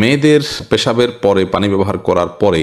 মেয়েদের পেশাবের পরে পানি ব্যবহার করার পরে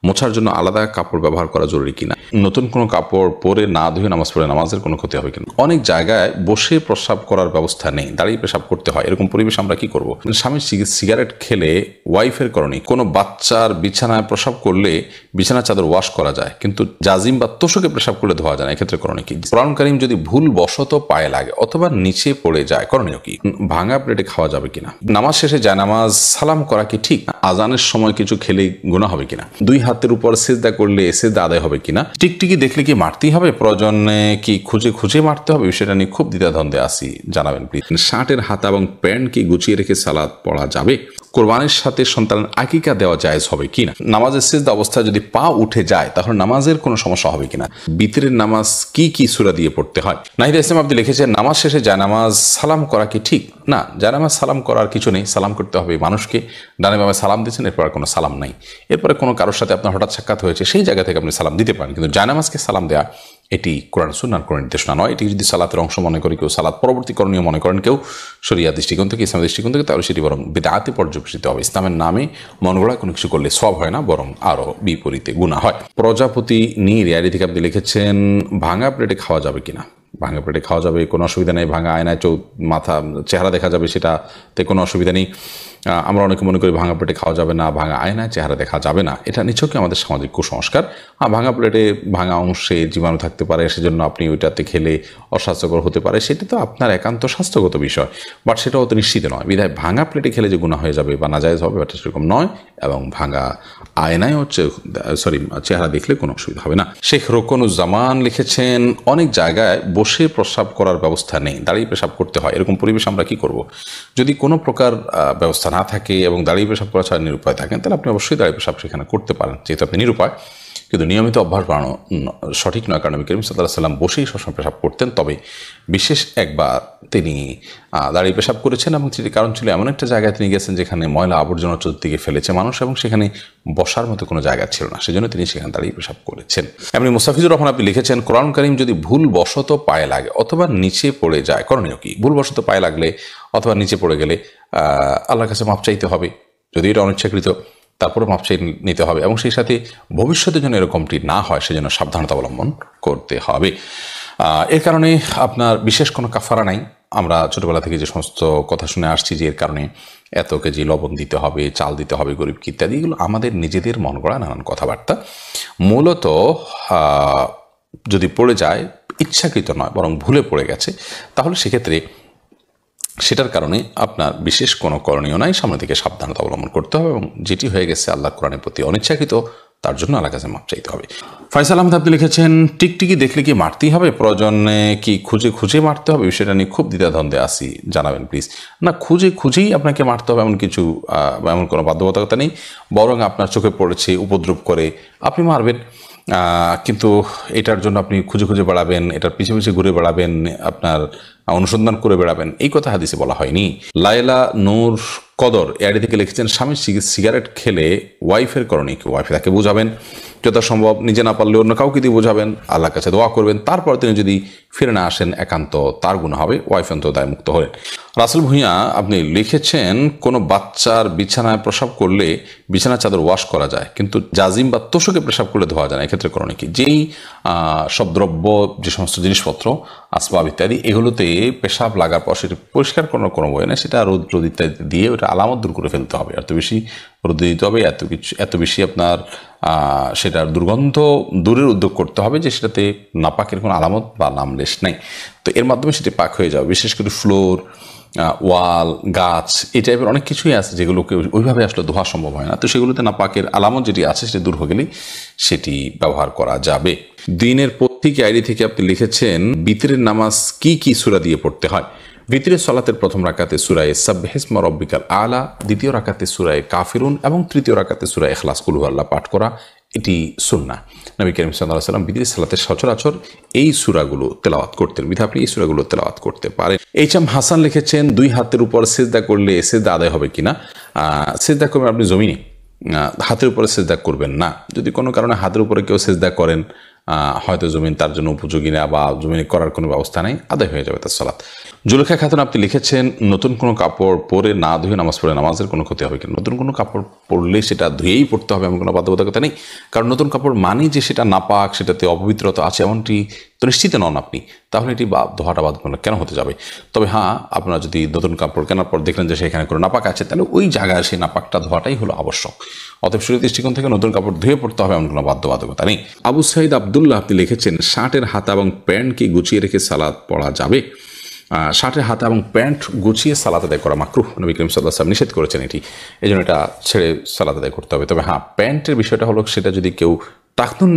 মোছার জন্য আলাদা কাপড় ব্যবহার করা জরুরি কিনা, নতুন কোনো কাপড় পরে না ধুয়ে নামাজ পড়ে নামাজের কোনো ক্ষতি হবে কিনা। অনেক জায়গায় বসে প্রস্রাব করার ব্যবস্থা নেই, দাঁড়িয়ে পেশাব করতে হয়। এরকম পরিবেশ আমরা কি করব? স্বামী সিগারেট খেলে ওয়াইফের করণীয়, কোনো বাচ্চার বিছানায় প্রস্রাব করলে বিছানার চাদর ওয়াশ করা যায়, কিন্তু জাজিম বা তোষকে পেশাব করলে ধোয়া যায় না, এক্ষেত্রে করণীয় কি? কোরআন কারীম যদি ভুল বশত পায়ে লাগে অথবা নিচে পড়ে যায়, করণীয় কি? ভাঙা প্লেটে খাওয়া যাবে কিনা, নামাজ শেষে জায়নামাজ সালাম করা কি ঠিক, আজানের সময় কিছু খেলে গুনাহ হবে কিনা, দুই হাতের উপর সিজদা করলে সিজদা আদায় হবে কিনা, টিকটিকি দেখলে কি মারতেই হবে, প্রয়োজনে কি খুঁজে খুঁজে মারতে হবে, বিষয়টা নিয়ে খুব দ্বিধাদ্বন্দ্বে আছি, জানাবেন প্লিজ। শার্টের হাতা এবং প্যান্ট কি গুছিয়ে রেখে সালাত পড়া যাবে? কোরবানির সাথে সন্তানের আকিকা দেওয়া জায়েজ হবে কিনা, নামাজের সিজদা অবস্থায় যদি পা উঠে যায় তাহলে নামাজের কোনো সমস্যা হবে কিনা, বিতরের নামাজ কি কি সূরা দিয়ে পড়তে হয়। নাহিদ ইসলাম আপনি লিখেছেন, নামাজ শেষে জায়নামাজ সালাম করা কি ঠিক? না, জায়নামাজ সালাম করার কিছু নেই, সালাম করতে হবে মানুষকে। ডানে বামে সালাম দিচ্ছেন, এরপর কোনো সালাম নাই। এরপরে কোনো কারোর সাথে আপনার হঠাৎ সাক্ষাৎ হয়েছে, সেই জায়গা থেকে আপনি সালাম দিতে পারেন, কিন্তু জায়নামাজকে সালাম দেওয়া এটি কোরআন সুন্নাহর কোনো নির্দেশনা নয়। এটি যদি সালাতের অংশ মনে করে কেউ, সালাত পরবর্তী করণীয় মনে করেন কেউ শরিয়া দৃষ্টিকোণ থেকে, ইসলামের দৃষ্টিকোণ থেকে, তাহলে সেটি বরং বিদআতে পর্যবেসিত হবে। ইসলামের নামে মন গড়া কোনো কিছু করলে সওয়াব হয় না, বরং আরও বিপরীতে গুনাহ হয়। প্রজাপতি নীর ইয়ারি থেকে আপনি লিখেছেন, ভাঙা প্লেটে খাওয়া যাবে কিনা। ভাঙা প্লেটে খাওয়া যাবে, কোনো অসুবিধা নেই। ভাঙা আয়নায় মাথা চেহারা দেখা যাবে, সেটাতে কোনো অসুবিধা নেই। আমরা অনেকে মনে করি ভাঙা প্লেটে খাওয়া যাবে না, ভাঙা আয়নায় চেহারা দেখা যাবে না, এটা নিছকই আমাদের সামাজিক কুসংস্কার। ভাঙা প্লেটে ভাঙা অংশে জীবাণু থাকতে পারে, সেজন্য আপনি ওইটাতে খেলে অস্বাস্থ্যকর হতে পারে, সেটা তো আপনার একান্ত স্বাস্থ্যগত বিষয়, বাট সেটাও তো নিশ্চিত নয়। বিধায় ভাঙা প্লেটে খেলে যে গুনাহ হয়ে যাবে বা নাজায়েজ হবে, বাট সেরকম নয়। এবং ভাঙা আয়নায় চেহারা দেখলে কোনো অসুবিধা হবে না। শেখ রোকনুজ্জামান লিখেছেন, অনেক জায়গায় বসে প্রস্রাব করার ব্যবস্থা নেই, দাঁড়িয়ে পেশাব করতে হয়। এরকম পরিবেশ আমরা কি করব? যদি কোনো প্রকার ব্যবস্থা না থাকে এবং দাঁড়িয়ে পেশাব করা ছাড়া নিরুপায় থাকেন, তাহলে আপনি অবশ্যই দাঁড়িয়ে পেশাব সেখানে করতে পারেন, যেহেতু আপনি নিরুপায়। কিন্তু নিয়মিত অভ্যাস বাড়ানো সঠিক নয়, কারণ নবী করিম সাল্লাল্লাহু আলাইহি ওয়াসাল্লাম বসেই সবসময় পেশাব করতেন। তবে বিশেষ একবার তিনি দাঁড়িয়ে পেশাব করেছেন, এবং সেটি কারণ ছিল এমন একটা জায়গায় তিনি গেছেন যেখানে ময়লা আবর্জনা চতুর্দিকে ফেলেছে মানুষ, এবং সেখানে বসার মতো কোনো জায়গা ছিল না, সেজন্য তিনি সেখানে দাঁড়িয়ে পেশাব করেছেন। এমনি মুস্তাফিজুর রহমান আপনি লিখেছেন, কোরআন কারীম যদি ভুল বশত পায়ে লাগে অথবা নিচে পড়ে যায়, করণীয় কি? ভুল বশত পায়ে লাগলে অথবা নিচে পড়ে গেলে আল্লাহর কাছে মাপ চাইতে হবে, যদি এটা অনিচ্ছাকৃত, তারপরে মাপ চাই নিতে হবে, এবং সেই সাথে ভবিষ্যতের জন্য এরকমটি না হয় সেজন্য সাবধানতা অবলম্বন করতে হবে। এর কারণে আপনার বিশেষ কোনো কাফারা নাই। আমরা ছোটবেলা থেকে যে সমস্ত কথা শুনে আসছি যে এর কারণে এত কেজি লবণ দিতে হবে, চাল দিতে হবে গরিবকে ইত্যাদি, এগুলো আমাদের নিজেদের মন গড়া নানান কথাবার্তা। মূলত যদি পড়ে যায়, ইচ্ছাকৃত নয় বরং ভুলে পড়ে গেছে, তাহলে সেক্ষেত্রে সেটার কারণে আপনার বিশেষ কোনো করণীয় নাই, সামনে থেকে সাবধানতা অবলম্বন করতে হবে, এবং যেটি হয়ে গেছে আল্লাহ কোরআনের প্রতি অনিচ্ছাকৃত, তার জন্য আল্লাহর কাছে মাপ চাইতে হবে। ফয়সাল আহমেদ আপনি লিখেছেন, টিকটিকি দেখলে কি মারতেই হবে, প্রয়োজনে কি খুঁজে খুঁজে মারতে হবে, বিষয়টা নিয়ে খুব দ্বিধাদ্বন্দ্বে আছি, জানাবেন প্লিজ। না, খুঁজে খুঁজেই আপনাকে মারতে হবে এমন কিছু, এমন কোনো বাধ্যবাধকতা নেই, বরং আপনার চোখে পড়েছে, উপদ্রব করে আপনি মারবেন, কিন্তু এটার জন্য আপনি খুঁজে খুঁজে বেড়াবেন, এটার পিছে পিছে ঘুরে বেড়াবেন, আপনার অনুসন্ধান করে বেড়াবেন, এই কথা হাদিসে বলা হয়নি। লায়লা নূর কদর এআইডি থেকে লিখেছেন, স্বামী সিগারেট খেলে ওয়াইফের করণীয় কি? ওয়াইফে তাকে বোঝাবেন, যথাসম্ভব নিজে না পারলে অন্য কাউকে দিয়ে বোঝাবেন, আল্লাহর কাছে দোয়া করবেন, তারপর তিনি যদি ফিরে না আসেন একান্ত তার গুনাহ হবে, ওয়াইফ অন্তত দায়মুক্ত হলেন। রাসেল ভূঁইয়া আপনি লিখেছেন, কোনো বাচ্চার বিছানায় প্রস্রাব করলে বিছানার চাদর ওয়াশ করা যায়, কিন্তু জাজিম বা তোষকে পেশাব করলে ধোয়া যায় না, এক্ষেত্রে করণীয় কি? যেই সব দ্রব্য, যে সমস্ত জিনিসপত্র, আসবাব ইত্যাদি, এগুলোতে পেশাব লাগার পর সেটা পরিষ্কার করার কোনো বই নেই, সেটা রোদ ইত্যাদি দিয়ে ওটা আলামত দূর করে ফেলতে হবে, এত বেশি রোদ দিতে হবে, এত বেশি আপনার সেটার দুর্গন্ধ দূরের উদ্যোগ করতে হবে যে সেটাতে নাপাকের কোনো আলামত বা নামলেশ নেই। তো এর মাধ্যমে সেটি পাক হয়ে যাবে। বিশেষ করে ফ্লোর, ওয়াল, গাছ, এই টাইপের অনেক কিছুই আছে যেগুলোকে ওইভাবে আসলে ধোয়া সম্ভব হয় না, তো সেগুলোতে নাপাকের আলামত যেটি আছে সেটি দূর হয়ে গেলেই সেটি ব্যবহার করা যাবে। দিনের পত্রিকা আইডি থেকে আপনি লিখেছেন, বিতরের নামাজ কি কি সূরা দিয়ে পড়তে হয়? ভিতরের সালাতের প্রথম রাকাতে সূরা সাব্বিহিসমা রাব্বিকাল আলা, দ্বিতীয় রাকাতে সূরা কাফিরুন এবং তৃতীয় রাকাতে সূরা ইখলাস কুল হুয়াল্লাহ পাঠ করা, এটি সুন্নাহ। নবী করিম সাল্লাল্লাহু আলাইহি ওয়াসাল্লাম ভিতরের সালাতের সচরাচর এই সূরাগুলো তেলাওয়াত করতেন, বিধায় আপনি এই সূরাগুলো তেলাওয়াত করতে পারেন। এইচএম হাসান লিখেছেন, দুই হাতের উপর সিজদা করলে সিজদা আদায় হবে কিনা? সিজদা করবেন আপনি জমিনে, হাতের উপরে সিজদা করবেন না। যদি কোনো কারণে হাতের উপরে কেউ সিজদা করেন, হয়তো জমিন তার জন্য উপযোগী না বা জমিনে করার কোনো ব্যবস্থা নেই, আদায় হয়ে যাবে তার সালাত। জুলেখা খাতুন আপনি লিখেছেন, নতুন কোনো কাপড় পরে না ধুয়ে নামাজ পড়ে নামাজের কোনো ক্ষতি হবে কিনা? নতুন কোনো কাপড় পরলে সেটা ধুয়েই পড়তে হবে এমন কোনো বাধ্যবাধকতা নেই। কারণ নতুন কাপড় মানেই যে সেটা নাপাক, সেটাতে অপবিত্রতা আছে এমনটি তো নিশ্চিত নন আপনি। তাহলে এটি ধোয়াটা বাধ্যতামূলক কেন হতে যাবে? তবে হ্যাঁ, আপনারা যদি নতুন কাপড় কেনার পর দেখলেন যে সেখানে কোনো নাপাক আছে, তাহলে ওই জায়গায় সেই নাপাকটা ধোয়াটাই হলো আবশ্যক। অতএব শরীর দৃষ্টিকোণ থেকে নতুন কাপড় ধুয়ে পড়তে হবে এমন কোনো বাধ্যবাধকতা নেই। আবু সাইদ আবদুল্লাহ আপনি লিখেছেন, শার্টের হাতা এবং প্যান্টকে গুছিয়ে রেখে সালাত পড়া যাবে? শার্টের হাতা এবং প্যান্ট গুছিয়ে সালাত আদায় করা মাকরুহ, নবী করিম সাল্লাল্লাহু আলাইহি ওয়াসাল্লাম নিষেধ করেছেন এটি। এই জন্য এটা ছেড়ে সালাত আদায় করতে হবে। তবে হ্যাঁ, প্যান্টের বিষয়টা হলো সেটা যদি কেউ টাকনুন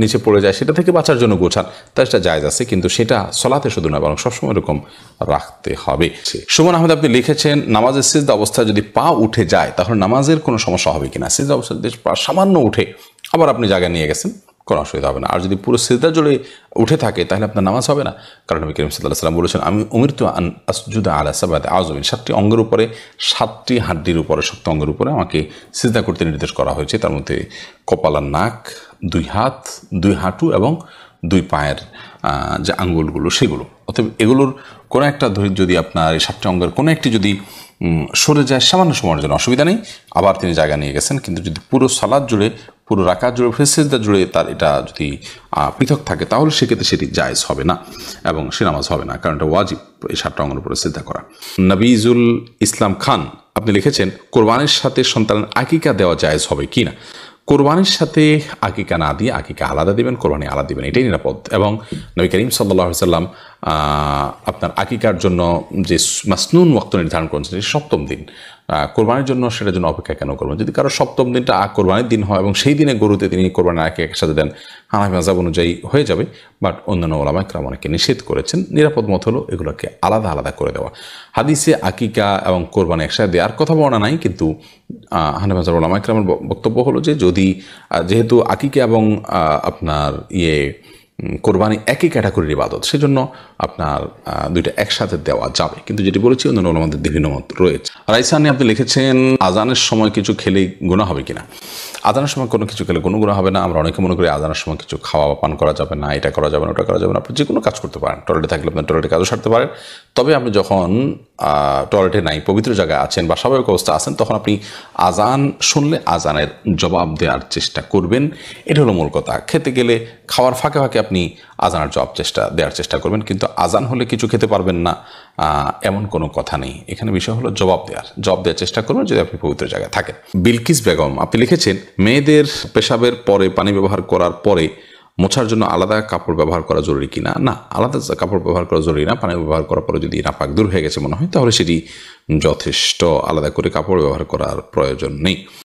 নিচে পড়ে যায়, সেটা থেকে বাঁচার জন্য গোছান, তা সেটা জায়েজ আছে, কিন্তু সেটা সলাতে শুধু না, বরং সবসময় এরকম রাখতে হবে। সুমন আহমেদ আপনি লিখেছেন, নামাজের সিজদা অবস্থায় যদি পা উঠে যায় তাহলে নামাজের কোনো সমস্যা হবে কিনা? সিজদা অবস্থায় যদি পা সামান্য উঠে আবার আপনি জায়গায় নিয়ে গেছেন, কোনো অসুবিধা হবে না। আর যদি পুরো সিজদা জুড়ে উঠে থাকে তাহলে আপনার নামাজ হবে না। কারণ নবী করিম সাল্লাল্লাহু আলাইহি ওয়াসাল্লাম বলেছেন, আমি উমিরতু আন আসজুদা আলা সাবআতি আযমিন, 7টি অঙ্গের উপরে, 7টি হাড্ডির উপরে, শক্ত অঙ্গের উপরে আমাকে সিজদা করতে নির্দেশ করা হয়েছে। তার মধ্যে কপাল আর নাক, 2 হাত, 2 হাঁটু এবং 2 পায়ের যে আঙ্গুলগুলো সেগুলো। অতএব এগুলোর কোনো একটা যদি আপনার এই 7টি অঙ্গের কোনো একটি যদি সরে যায় সামান্য সময়ের জন্য অসুবিধা নেই, আবার তিনি জায়গা নিয়ে গেছেন। কিন্তু যদি পুরো সালাত জুড়ে, পুরো রাকাত জুড়ে, সিজদা জুড়ে তার এটা যদি পৃথক থাকে তাহলে সেক্ষেত্রে সেটি জায়েজ হবে না এবং সে নামাজ হবে না, কারণ এটা ওয়াজিব এই 7টা অঙ্গের উপরে সিজদা করা। নবিজুল ইসলাম খান আপনি লিখেছেন, কোরবানির সাথে সন্তানের আকিকা দেওয়া জায়েজ হবে কি না? কোরবানির সাথে আকিকা না দিয়ে আকিকা আলাদা দিবেন, কোরবানি আলাদা দিবেন, এটাই নিরাপদ। এবং নবী করিম সাল্লাল্লাহু আলাইহি ওয়াসাল্লাম আপনার আকিকার জন্য যে মাসনুন ওয়াক্ত নির্ধারণ করেছেন 7ম দিন, কোরবানির জন্য সেটার জন্য অপেক্ষা কেন করবেন? যদি কারো 7ম দিনটা কোরবানির দিন হয় এবং সেই দিনে গরুতে তিনি কোরবানির আকিকা একসাথে দেন, হানাফি মাযহাব অনুযায়ী হয়ে যাবে। বাট অন্যান্য ওলামা ইকরাম অনেকে নিষেধ করেছেন। নিরাপদ মত হলো এগুলোকে আলাদা আলাদা করে দেওয়া। হাদিসে আকিকা এবং কোরবানি একসাথে দেওয়ার কথা বলা নাই, কিন্তু হানাফি মাযহাব ওলামা ইকরামের বক্তব্য হলো যে যদি যেহেতু আকিকা এবং আপনার কোরবানি একই ক্যাটাগরির ইবাদত, সেজন্য আপনার দুইটা একসাথে দেওয়া যাবে। কিন্তু যেটি বলেছি অন্যান্য ওলামাদের বিভিন্ন মত রয়েছে। রাইসানি আপনি লিখেছেন, আজানের সময় কিছু খেলে গুনাহ হবে কিনা? আজানের সময় কোনো কিছু খেলে কোনো গুনাহ হবে না। আমরা অনেকে মনে করি আজানের সময় কিছু খাওয়া বা পান করা যাবে না, এটা করা যাবে না, ওটা করা যাবে না। আপনি যে কোনো কাজ করতে পারেন, টয়লেটে থাকলে আপনার টয়লেটে কাজও সারতে পারেন। তবে আপনি যখন টয়লেটে নাই, পবিত্র জায়গায় আছেন বা স্বাভাবিক অবস্থা আছেন, তখন আপনি আজান শুনলে আজানের জবাব দেওয়ার চেষ্টা করবেন। এটা হলো মূল কথা। খেতে গেলে খাওয়ার ফাঁকে ফাঁকে আপনি আজানের জবাব দেওয়ার চেষ্টা করবেন, কিন্তু আজান হলে কিছু খেতে পারবেন না এমন কোনো কথা নেই। এখানে বিষয় হলো জবাব দেওয়ার চেষ্টা করবেন যদি আপনি পবিত্র জায়গায় থাকেন। বিলকিস বেগম আপনি লিখেছেন, মেয়েদের পেশাবের পরে পানি ব্যবহার করার পরে মোছার জন্য আলাদা কাপড় ব্যবহার করা জরুরি কিনা? না, আলাদা কাপড় ব্যবহার করা জরুরি না। পানি ব্যবহার করার পরে যদি নাপাক দূর হয়ে গেছে মনে হয় তাহলে সেটি যথেষ্ট, আলাদা করে কাপড় ব্যবহার করার প্রয়োজন নেই।